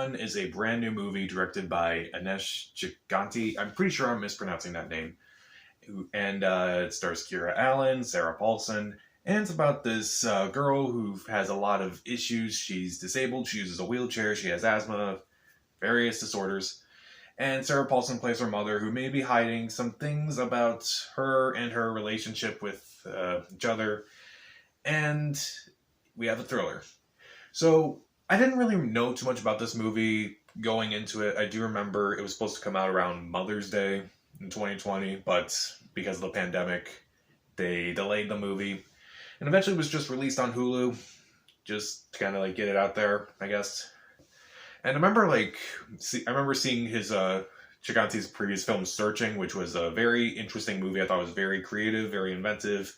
Run is a brand new movie directed by Aneesh Chaganty. I'm pretty sure I'm mispronouncing that name. And it stars Kira Allen, Sarah Paulson, and it's about this girl who has a lot of issues. She's disabled, she uses a wheelchair, she has asthma, various disorders. And Sarah Paulson plays her mother, who may be hiding some things about her and her relationship with each other. And we have a thriller. So I didn't really know too much about this movie going into it. I do remember it was supposed to come out around Mother's Day in 2020, but because of the pandemic, they delayed the movie. And eventually it was just released on Hulu, just to kind of like get it out there, I guess. And I remember seeing his Chiganti's previous film Searching, which was a very interesting movie. I thought it was very creative, very inventive,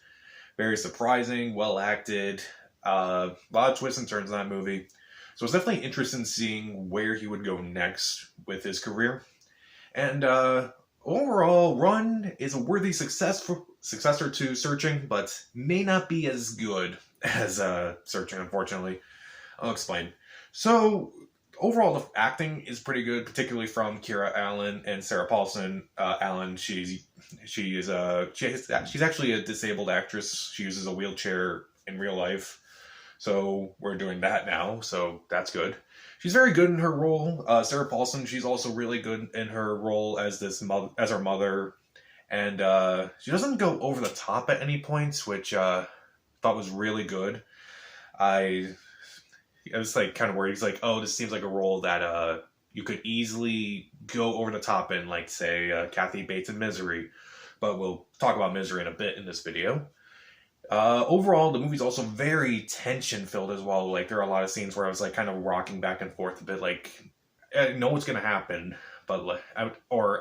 very surprising, well acted. A lot of twists and turns in that movie. So I was definitely interested in seeing where he would go next with his career. And overall, Run is a worthy successor to Searching, but may not be as good as Searching, unfortunately. I'll explain. So overall, the acting is pretty good, particularly from Kira Allen and Sarah Paulson. Allen, she's actually a disabled actress. She uses a wheelchair in real life, so we're doing that now. So that's good. She's very good in her role. Sarah Paulson, she's also really good in her role as her mother, and she doesn't go over the top at any points, which I thought was really good. I was like kind of worried. He's like, oh, this seems like a role that you could easily go over the top in, like say Kathy Bates in Misery, but we'll talk about Misery in a bit in this video. Overall, the movie's also very tension filled as well. Like there are a lot of scenes where I was like kind of rocking back and forth a bit. Like I know what's gonna happen, but I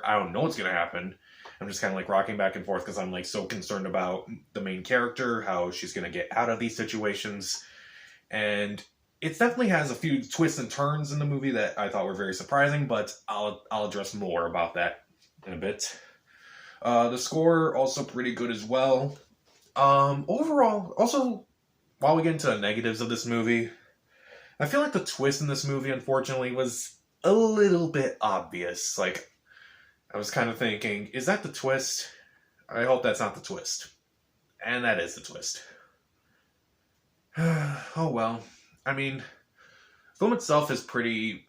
don't know what's gonna happen. I'm just kind of like rocking back and forth because I'm like so concerned about the main character, how she's gonna get out of these situations, and it definitely has a few twists and turns in the movie that I thought were very surprising, but I'll address more about that in a bit. The score also pretty good as well. Overall, also, while we get into the negatives of this movie, I feel like the twist in this movie, unfortunately, was a little bit obvious. Like, I was kind of thinking, is that the twist? I hope that's not the twist. And that is the twist. Oh well. I mean, the film itself is pretty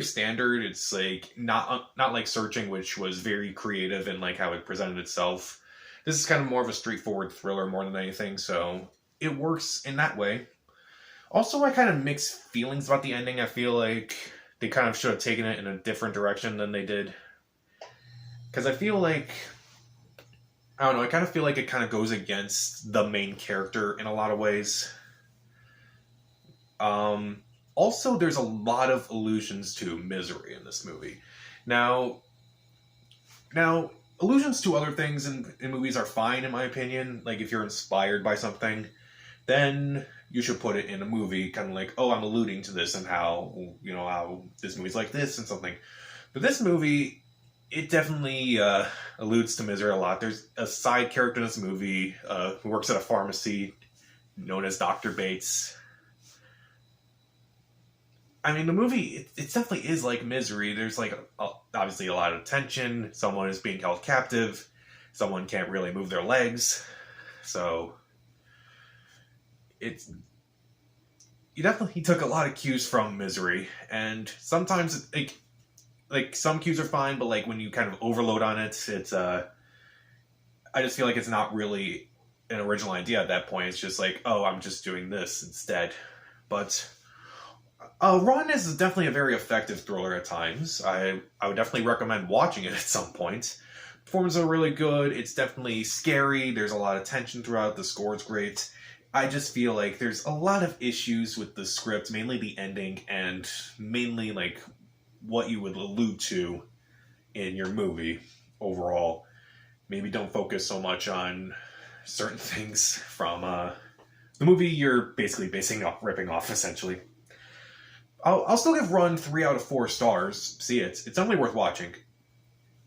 standard. It's like not like Searching, which was very creative in like how it presented itself. This is kind of more of a straightforward thriller more than anything, so it works in that way. Also, I kind of mixed feelings about the ending. I feel like they kind of should have taken it in a different direction than they did. Because I feel like, I don't know, I kind of feel like it kind of goes against the main character in a lot of ways. Also, there's a lot of allusions to Misery in this movie. Now, allusions to other things in movies are fine, in my opinion. Like, if you're inspired by something, then you should put it in a movie, kind of like, oh, I'm alluding to this and how this movie's like this and something. But this movie, it definitely alludes to Misery a lot. There's a side character in this movie who works at a pharmacy known as Dr. Bates. I mean, the movie, it definitely is like Misery. There's like obviously a lot of tension. Someone is being held captive. Someone can't really move their legs. So he took a lot of cues from Misery, and sometimes like some cues are fine, but like when you kind of overload on it, it's I just feel like it's not really an original idea at that point. It's just like, oh, I'm just doing this instead. But Run is definitely a very effective thriller at times. I would definitely recommend watching it at some point. Performances are really good. It's definitely scary. There's a lot of tension throughout. The score's great. I just feel like there's a lot of issues with the script, mainly the ending, and mainly like what you would allude to in your movie overall. Maybe don't focus so much on certain things from the movie you're basically ripping off, essentially. I'll still give Run 3 out of 4 stars. See, it's only worth watching.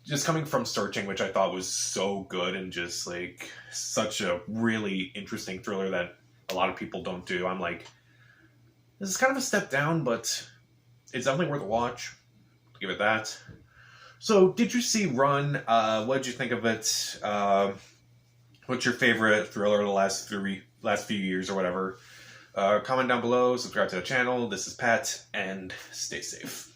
Just coming from Searching, which I thought was so good and just like such a really interesting thriller that a lot of people don't do. I'm like, this is kind of a step down, but it's definitely worth a watch. Give it that. So, did you see Run? What did you think of it? What's your favorite thriller of the last few years or whatever? Comment down below. Subscribe to the channel. This is Pat, and stay safe.